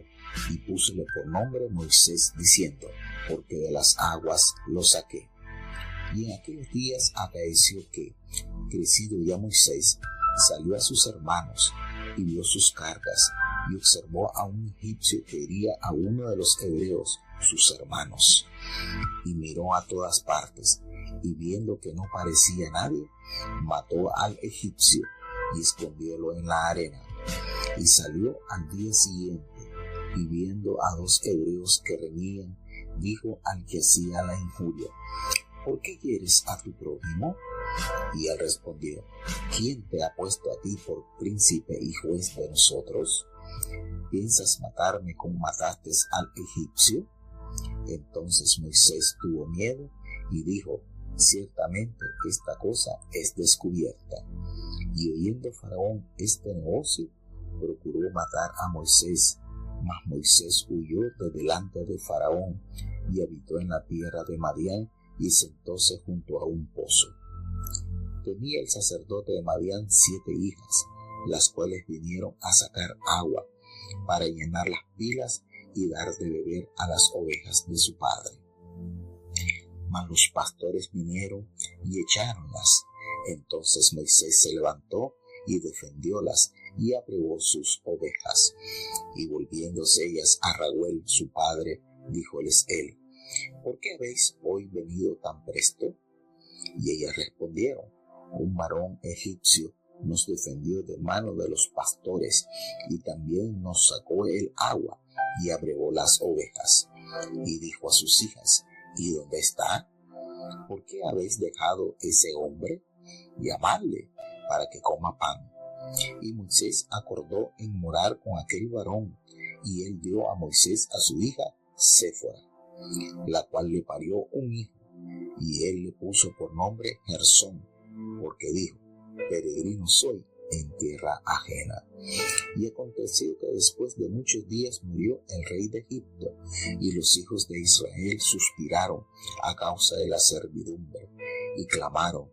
y púsole por nombre Moisés, diciendo: porque de las aguas lo saqué. Y en aquellos días acaeció que, crecido ya Moisés, salió a sus hermanos y vio sus cargas, y observó a un egipcio que hería a uno de los hebreos, sus hermanos. Y miró a todas partes, y viendo que no parecía nadie, mató al egipcio y escondiólo en la arena. Y salió al día siguiente, y viendo a 2 hebreos que reñían, dijo al que hacía la injuria: ¿por qué hieres a tu prójimo? Y él respondió: ¿quién te ha puesto a ti por príncipe y juez de nosotros? ¿Piensas matarme como mataste al egipcio? Entonces Moisés tuvo miedo y dijo: ciertamente esta cosa es descubierta. Y oyendo Faraón este negocio, procuró matar a Moisés, mas Moisés huyó de delante de Faraón y habitó en la tierra de Madián y sentóse junto a un pozo. Tenía el sacerdote de Madián 7 hijas, las cuales vinieron a sacar agua para llenar las pilas y dar de beber a las ovejas de su padre. Mas los pastores vinieron y echáronlas. Entonces Moisés se levantó y defendiólas y abrevó sus ovejas. Y volviéndose ellas a Raguel su padre, díjoles él: ¿por qué habéis hoy venido tan presto? Y ellas respondieron: un varón egipcio nos defendió de mano de los pastores, y también nos sacó el agua y abrevó las ovejas. Y dijo a sus hijas: ¿y dónde está? ¿Por qué habéis dejado ese hombre? Llamadle para que coma pan. Y Moisés acordó en morar con aquel varón, y él dio a Moisés a su hija Séfora, la cual le parió un hijo, y él le puso por nombre Gersón, porque dijo: peregrino soy en tierra ajena. Y aconteció que después de muchos días murió el rey de Egipto, y los hijos de Israel suspiraron a causa de la servidumbre, y clamaron,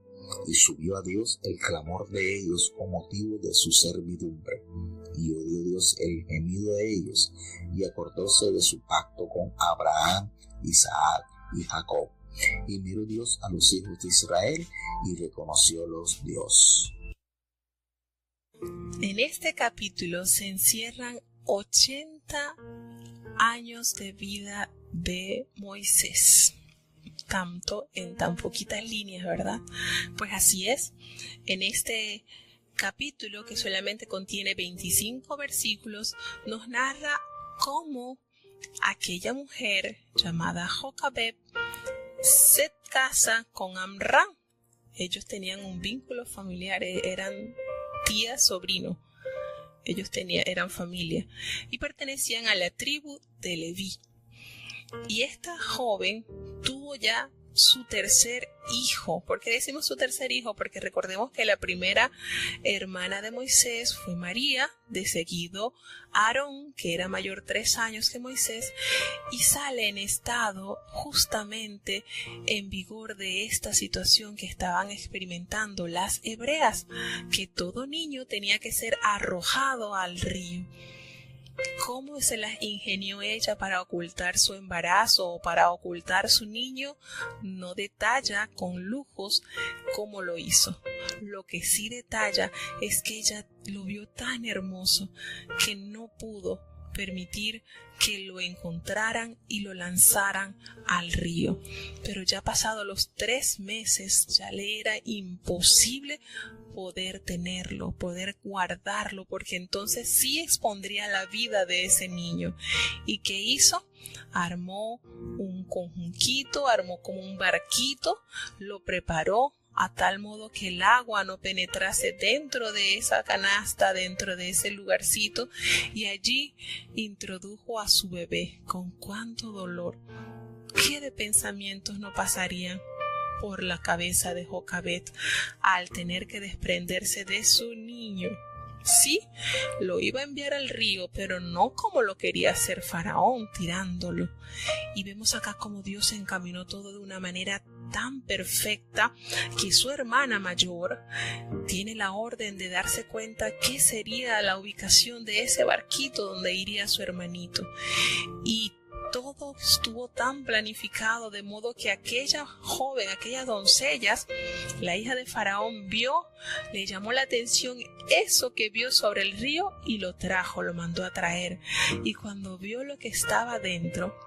y subió a Dios el clamor de ellos con motivo de su servidumbre, y oyó Dios el gemido de ellos, y acordóse de su pacto con Abraham, Isaac y Jacob. Y miró Dios a los hijos de Israel y reconociólos Dios. En este capítulo se encierran 80 años de vida de Moisés. Tanto en tan poquitas líneas, ¿verdad? Pues así es. En este capítulo, que solamente contiene 25 versículos, nos narra cómo aquella mujer llamada Jocabed se casa con Amram. Ellos tenían un vínculo familiar, eran tía, sobrino. Ellos eran familia y pertenecían a la tribu de Leví. Y esta joven tuvo ya su tercer hijo. ¿Por qué decimos su tercer hijo? Porque recordemos que la primera hermana de Moisés fue María, de seguido Aarón, que era mayor 3 años que Moisés, y sale en estado justamente en vigor de esta situación que estaban experimentando las hebreas, que todo niño tenía que ser arrojado al río. ¿Cómo se las ingenió ella para ocultar su embarazo o para ocultar su niño? No detalla con lujos cómo lo hizo. Lo que sí detalla es que ella lo vio tan hermoso que no pudo permitir que lo encontraran y lo lanzaran al río. Pero ya pasados los 3 meses, ya le era imposible poder tenerlo, poder guardarlo, porque entonces sí expondría la vida de ese niño. ¿Y qué hizo? Armó un conjunquito, armó como un barquito, lo preparó a tal modo que el agua no penetrase dentro de esa canasta, dentro de ese lugarcito, y allí introdujo a su bebé. Con cuánto dolor, qué de pensamientos no pasarían por la cabeza de Jocabed al tener que desprenderse de su niño. Sí, lo iba a enviar al río, pero no como lo quería hacer Faraón, tirándolo. Y vemos acá cómo Dios encaminó todo de una manera tan perfecta que su hermana mayor tiene la orden de darse cuenta qué sería la ubicación de ese barquito donde iría su hermanito. Y todo estuvo tan planificado de modo que aquella joven, aquellas doncellas, la hija de Faraón vio, le llamó la atención eso que vio sobre el río y lo trajo, lo mandó a traer. Y cuando vio lo que estaba dentro,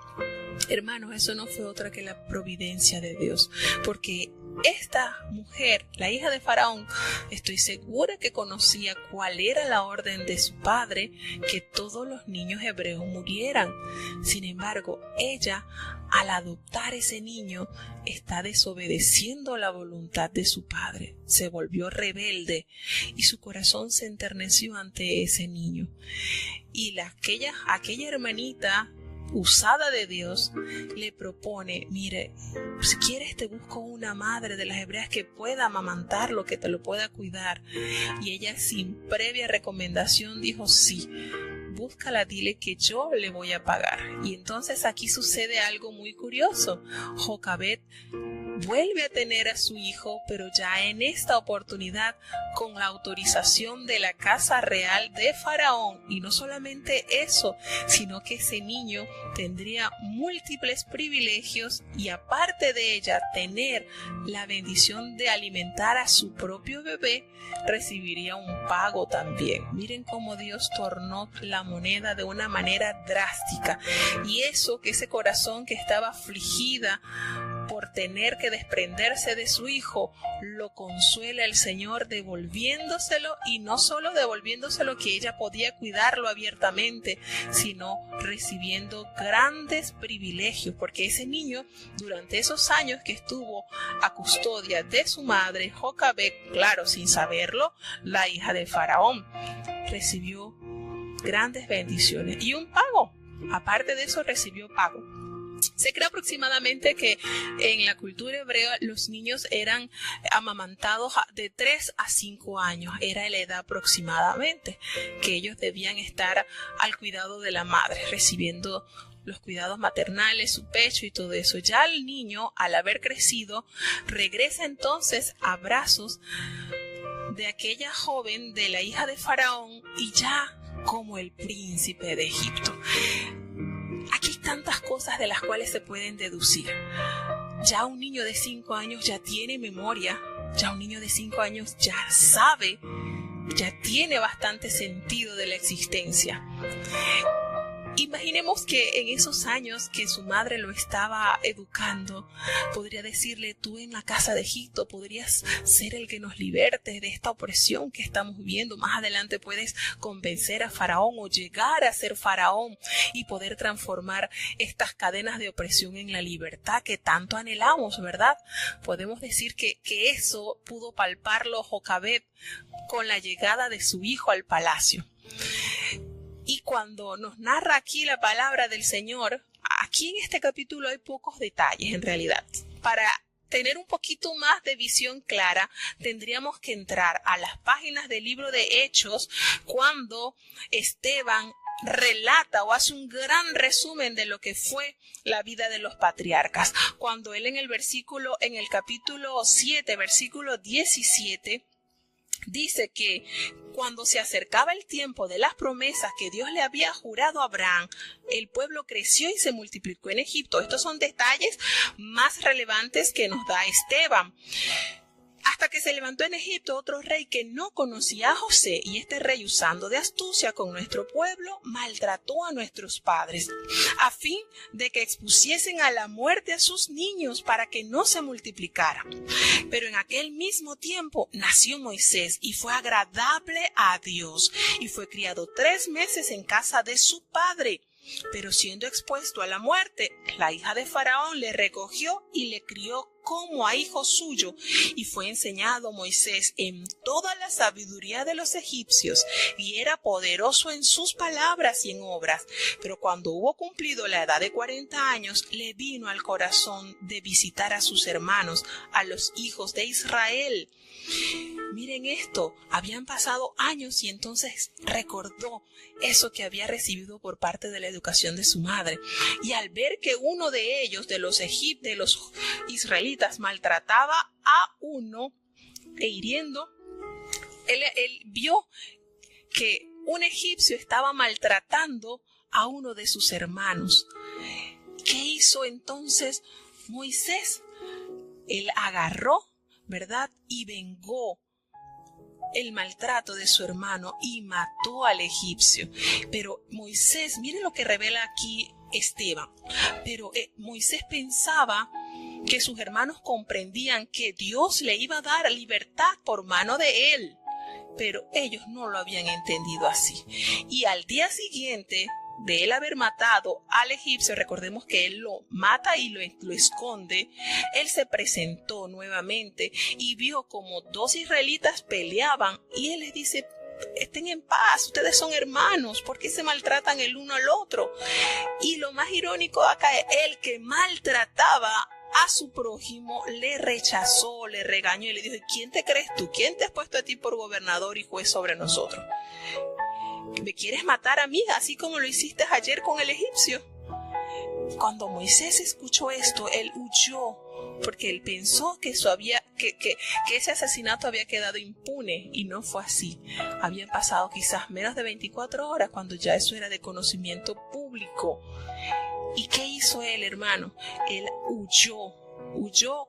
hermanos, eso no fue otra que la providencia de Dios, porque esta mujer, la hija de Faraón, estoy segura que conocía cuál era la orden de su padre, que todos los niños hebreos murieran. Sin embargo, ella, al adoptar ese niño, está desobedeciendo la voluntad de su padre. Se volvió rebelde y su corazón se enterneció ante ese niño. Y aquella hermanita usada de Dios le propone: mire, si quieres te busco una madre de las hebreas que pueda amamantarlo, que te lo pueda cuidar. Y ella, sin previa recomendación, dijo: sí, búscala, dile que yo le voy a pagar. Y entonces aquí sucede algo muy curioso. Jocabed vuelve a tener a su hijo, pero ya en esta oportunidad con la autorización de la casa real de Faraón. Y no solamente eso, sino que ese niño tendría múltiples privilegios y, aparte de ella tener la bendición de alimentar a su propio bebé, recibiría un pago también. Miren cómo Dios tornó la moneda de una manera drástica. Y eso, que ese corazón que estaba afligida por tener que desprenderse de su hijo, lo consuela el Señor devolviéndoselo, y no solo devolviéndoselo que ella podía cuidarlo abiertamente, sino recibiendo grandes privilegios, porque ese niño, durante esos años que estuvo a custodia de su madre, Jocabed, claro, sin saberlo, la hija de Faraón, recibió grandes bendiciones y un pago. Aparte de eso, recibió pago. Se cree aproximadamente que en la cultura hebrea los niños eran amamantados de 3 a 5 años. Era la edad aproximadamente que ellos debían estar al cuidado de la madre, recibiendo los cuidados maternales, su pecho y todo eso. Ya el niño, al haber crecido, regresa entonces a brazos de aquella joven, de la hija de Faraón, y ya como el príncipe de Egipto. Aquí hay tantas cosas de las cuales se pueden deducir. Ya un niño de 5 años ya tiene memoria, ya un niño de 5 años ya sabe, ya tiene bastante sentido de la existencia. Imaginemos que en esos años que su madre lo estaba educando, podría decirle: tú en la casa de Egipto podrías ser el que nos liberte de esta opresión que estamos viviendo. Más adelante puedes convencer a Faraón o llegar a ser Faraón y poder transformar estas cadenas de opresión en la libertad que tanto anhelamos, ¿verdad? Podemos decir que eso pudo palparlo Jocabed con la llegada de su hijo al palacio. Y cuando nos narra aquí la palabra del Señor, aquí en este capítulo hay pocos detalles en realidad. Para tener un poquito más de visión clara, tendríamos que entrar a las páginas del libro de Hechos cuando Esteban relata o hace un gran resumen de lo que fue la vida de los patriarcas. Cuando él en el capítulo 7, versículo 17, dice que cuando se acercaba el tiempo de las promesas que Dios le había jurado a Abraham, el pueblo creció y se multiplicó en Egipto. Estos son detalles más relevantes que nos da Esteban. Hasta que se levantó en Egipto otro rey que no conocía a José, y este rey, usando de astucia con nuestro pueblo, maltrató a nuestros padres, a fin de que expusiesen a la muerte a sus niños para que no se multiplicaran. Pero en aquel mismo tiempo nació Moisés y fue agradable a Dios, y fue criado 3 meses en casa de su padre. Pero siendo expuesto a la muerte, la hija de Faraón le recogió y le crió como a hijo suyo, y fue enseñado Moisés en toda la sabiduría de los egipcios, y era poderoso en sus palabras y en obras. Pero cuando hubo cumplido la edad de 40 años, le vino al corazón de visitar a sus hermanos, a los hijos de Israel. Miren esto, habían pasado años y entonces recordó eso que había recibido por parte de la educación de su madre. Y al ver que uno de ellos, de los israelitas, maltrataba a uno e hiriendo, él vio que un egipcio estaba maltratando a uno de sus hermanos. ¿Qué hizo entonces Moisés? Él agarró, ¿verdad?, y vengó el maltrato de su hermano y mató al egipcio. Pero Moisés, miren lo que revela aquí Esteban. Pero Moisés pensaba que sus hermanos comprendían que Dios le iba a dar libertad por mano de él, pero ellos no lo habían entendido así. Y al día siguiente de él haber matado al egipcio, recordemos que él lo mata y lo esconde, él se presentó nuevamente y vio como 2 israelitas peleaban, y él les dice: estén en paz, ustedes son hermanos, ¿por qué se maltratan el uno al otro? Y lo más irónico acá es el que maltrataba a su prójimo le rechazó, le regañó y le dijo: ¿quién te crees tú? ¿Quién te has puesto a ti por gobernador y juez sobre nosotros? ¿Me quieres matar a mí, así como lo hiciste ayer con el egipcio? Cuando Moisés escuchó esto, él huyó, porque él pensó que ese asesinato había quedado impune, y no fue así. Habían pasado quizás menos de 24 horas cuando ya eso era de conocimiento público. ¿Y qué hizo él, hermano? Él huyó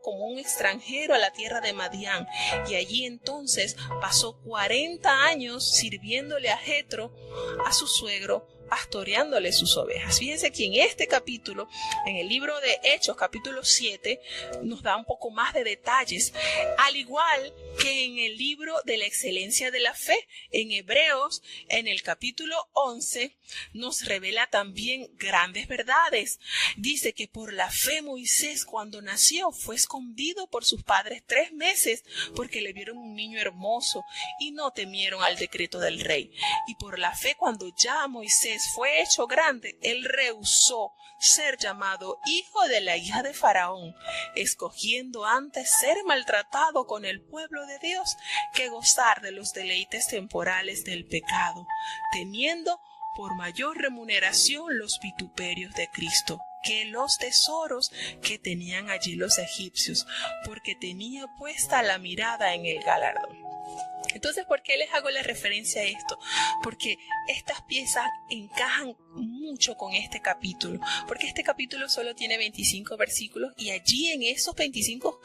como un extranjero a la tierra de Madián, y allí entonces pasó 40 años sirviéndole a Jetro, a su suegro, pastoreándole sus ovejas. Fíjense que en este capítulo, en el libro de Hechos, capítulo 7, nos da un poco más de detalles, al igual que en el libro de la excelencia de la fe, en Hebreos, en el capítulo 11, nos revela también grandes verdades. Dice que por la fe Moisés, cuando nació, fue escondido por sus padres 3 meses, porque le vieron un niño hermoso y no temieron al decreto del rey. Y por la fe, cuando ya Moisés fue hecho grande, él rehusó ser llamado hijo de la hija de Faraón, escogiendo antes ser maltratado con el pueblo de Dios que gozar de los deleites temporales del pecado, teniendo por mayor remuneración los vituperios de Cristo que los tesoros que tenían allí los egipcios, porque tenía puesta la mirada en el galardón. Entonces, ¿por qué les hago la referencia a esto? Porque estas piezas encajan mucho con este capítulo, porque este capítulo solo tiene 25 versículos y allí en esos 25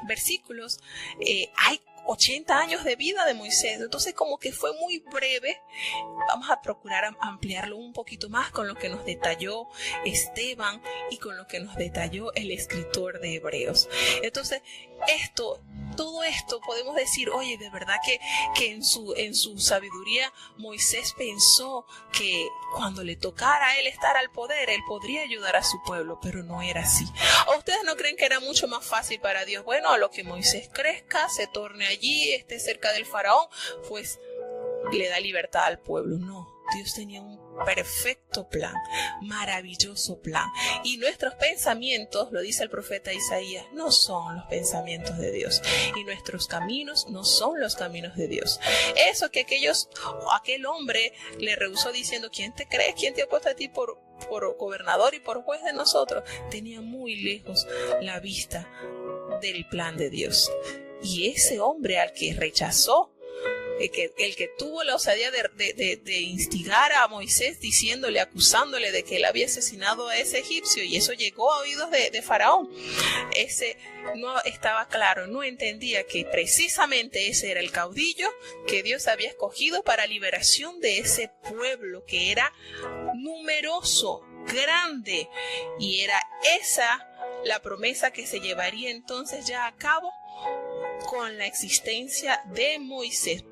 versículos hay 80 años de vida de Moisés. Entonces, como que fue muy breve. Vamos a procurar ampliarlo un poquito más con lo que nos detalló Esteban y con lo que nos detalló el escritor de Hebreos. Entonces, todo esto podemos decir, oye, de verdad que en su sabiduría Moisés pensó que cuando le tocara a él estar al poder, él podría ayudar a su pueblo, pero no era así. ¿O ustedes no creen que era mucho más fácil para Dios? Bueno, a lo que Moisés crezca, se torne allí, esté cerca del faraón, pues le da libertad al pueblo. No, Dios tenía un perfecto plan, maravilloso plan. Y nuestros pensamientos, lo dice el profeta Isaías, no son los pensamientos de Dios. Y nuestros caminos no son los caminos de Dios. Eso que aquel hombre le rehusó diciendo, ¿quién te crees? ¿Quién te ha puesto a ti por gobernador y por juez de nosotros? Tenía muy lejos la vista del plan de Dios. Y ese hombre al que rechazó, el que tuvo la osadía de instigar a Moisés diciéndole, acusándole de que él había asesinado a ese egipcio, y eso llegó a oídos de Faraón, ese no estaba claro, no entendía que precisamente ese era el caudillo que Dios había escogido para liberación de ese pueblo que era numeroso, grande, y era esa la promesa que se llevaría entonces ya a cabo con la existencia de Moisés.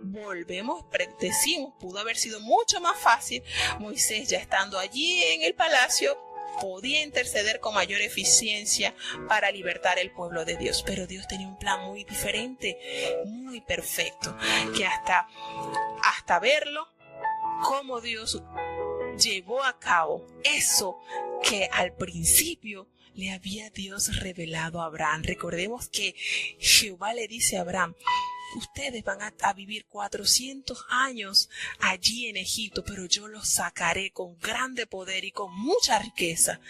Decimos, pudo haber sido mucho más fácil. Moisés, ya estando allí en el palacio, podía interceder con mayor eficiencia para libertar el pueblo de Dios. Pero Dios tenía un plan muy diferente, muy perfecto, que hasta verlo, cómo Dios llevó a cabo eso que al principio le había Dios revelado a Abraham. Recordemos que Jehová le dice a Abraham, ustedes van a vivir 400 años allí en Egipto, pero yo los sacaré con grande poder y con mucha riqueza.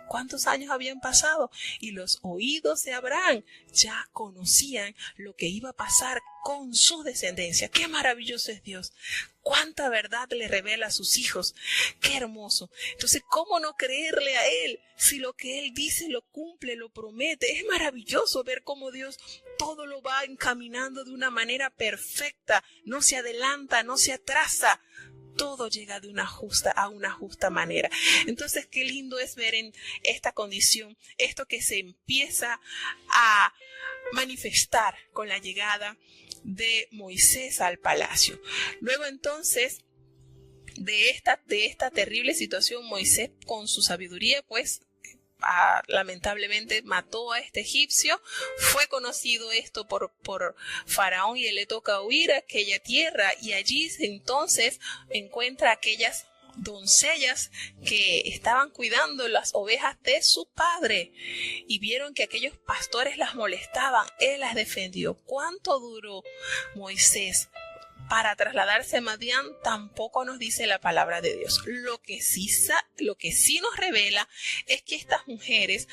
¿Cuántos años habían pasado? Y los oídos de Abraham ya conocían lo que iba a pasar con su descendencia. ¡Qué maravilloso es Dios! ¡Cuánta verdad le revela a sus hijos! ¡Qué hermoso! Entonces, ¿cómo no creerle a Él si lo que Él dice lo cumple, lo promete? Es maravilloso ver cómo Dios todo lo va encaminando de una manera perfecta. No se adelanta, no se atrasa. Todo llega a una justa manera. Entonces, qué lindo es ver en esta condición, esto que se empieza a manifestar con la llegada de Moisés al palacio. Luego entonces de esta terrible situación, Moisés con su sabiduría pues lamentablemente mató a este egipcio. Fue conocido esto por Faraón y él le toca huir a aquella tierra, y allí entonces encuentra aquellas doncellas que estaban cuidando las ovejas de su padre y vieron que aquellos pastores las molestaban. Él las defendió. ¿Cuánto duró Moisés para trasladarse a Madián? Tampoco nos dice la palabra de Dios. Lo que sí nos revela es que estas mujeres,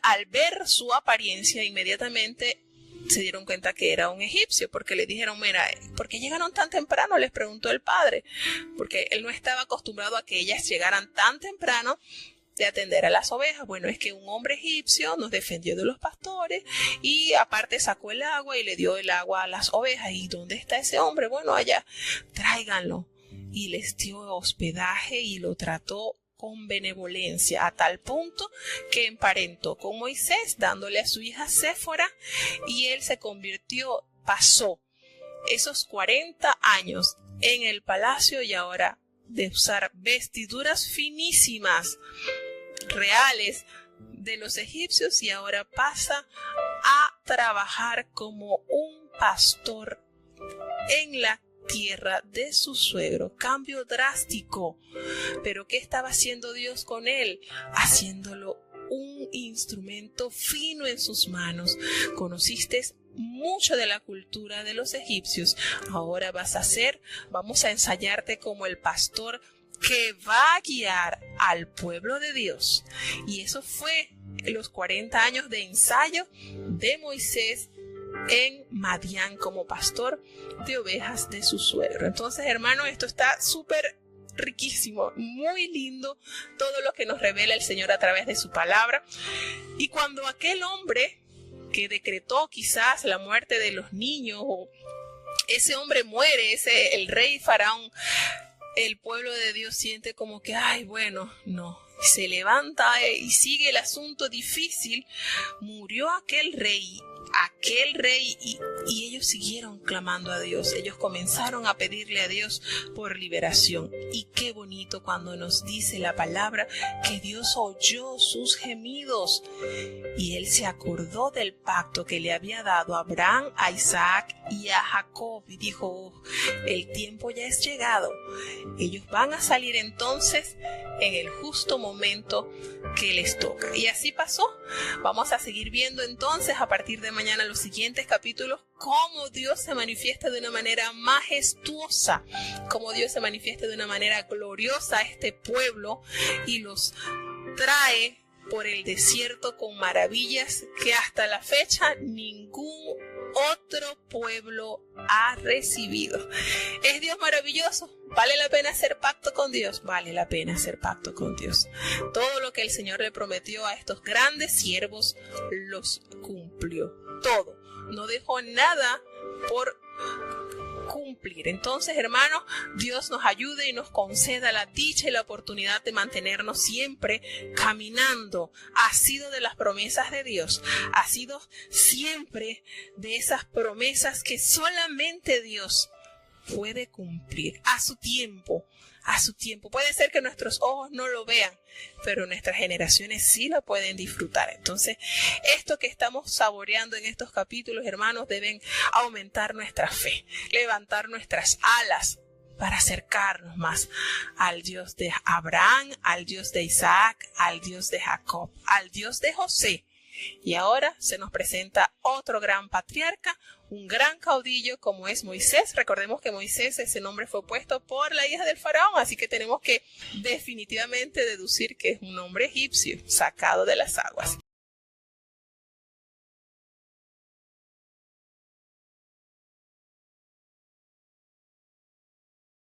al ver su apariencia, inmediatamente se dieron cuenta que era un egipcio, porque le dijeron, mira, ¿por qué llegaron tan temprano? Les preguntó el padre, porque él no estaba acostumbrado a que ellas llegaran tan temprano de atender a las ovejas. Bueno, es que un hombre egipcio nos defendió de los pastores y aparte sacó el agua y le dio el agua a las ovejas. ¿Y dónde está ese hombre? Bueno, allá, tráiganlo. Y les dio hospedaje y lo trató con benevolencia, a tal punto que emparentó con Moisés, dándole a su hija Séfora, y él pasó esos 40 años en el palacio, y ahora de usar vestiduras finísimas, reales de los egipcios, y ahora pasa a trabajar como un pastor en la tierra de su suegro. Cambio drástico. Pero ¿qué estaba haciendo Dios con él? Haciéndolo un instrumento fino en sus manos. Conociste mucho de la cultura de los egipcios. Ahora vamos a ensayarte como el pastor que va a guiar al pueblo de Dios. Y eso fue los 40 años de ensayo de Moisés en Madián como pastor de ovejas de su suegro. Entonces, hermano, esto está súper riquísimo, muy lindo todo lo que nos revela el Señor a través de su palabra. Y cuando aquel hombre que decretó quizás la muerte de los niños, o ese hombre muere, el rey Faraón, el pueblo de Dios siente como que, ay, bueno, no. Se levanta y sigue el asunto difícil. Murió aquel rey y ellos siguieron clamando a Dios. Ellos comenzaron a pedirle a Dios por liberación. Y qué bonito cuando nos dice la palabra que Dios oyó sus gemidos y Él se acordó del pacto que le había dado a Abraham, a Isaac y a Jacob y dijo, oh, el tiempo ya es llegado. Ellos van a salir entonces en el justo momento que les toca. Y así pasó. Vamos a seguir viendo entonces a partir de mañana los siguientes capítulos cómo Dios se manifiesta de una manera majestuosa, cómo Dios se manifiesta de una manera gloriosa a este pueblo y los trae por el desierto con maravillas que hasta la fecha ningún otro pueblo ha recibido. ¿Es Dios maravilloso? ¿Vale la pena hacer pacto con Dios? Vale la pena hacer pacto con Dios. Todo lo que el Señor le prometió a estos grandes siervos los cumplió. Todo. No dejó nada por cumplir. Entonces, hermanos, Dios nos ayude y nos conceda la dicha y la oportunidad de mantenernos siempre caminando. Ha sido de las promesas de Dios. Ha sido siempre de esas promesas que solamente Dios puede cumplir a su tiempo. A su tiempo. Puede ser que nuestros ojos no lo vean, pero nuestras generaciones sí lo pueden disfrutar. Entonces, esto que estamos saboreando en estos capítulos, hermanos, deben aumentar nuestra fe, levantar nuestras alas para acercarnos más al Dios de Abraham, al Dios de Isaac, al Dios de Jacob, al Dios de José. Y ahora se nos presenta otro gran patriarca, un gran caudillo como es Moisés. Recordemos que Moisés, ese nombre fue puesto por la hija del faraón, así que tenemos que definitivamente deducir que es un hombre egipcio sacado de las aguas.